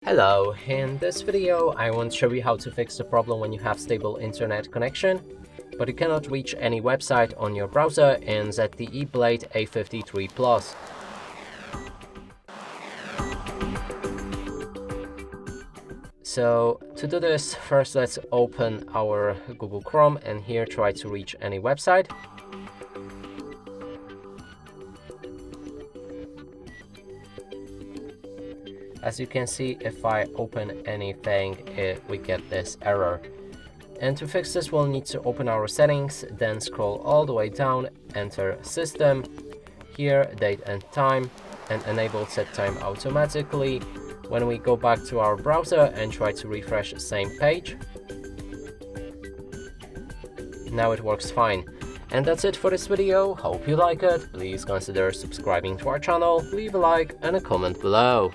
Hello, in this video I want to show you how to fix the problem when you have stable internet connection, but you cannot reach any website on your browser in ZTE Blade A53 Plus. So to do this, first let's open our Google Chrome and here try to reach any website. As you can see, if I open anything, we get this error. And to fix this, we'll need to open our settings, then scroll all the way down, enter System, here Date and Time, and enable Set Time automatically. When we go back to our browser and try to refresh the same page, now it works fine. And that's it for this video. Hope you like it. Please consider subscribing to our channel, leave a like and a comment below.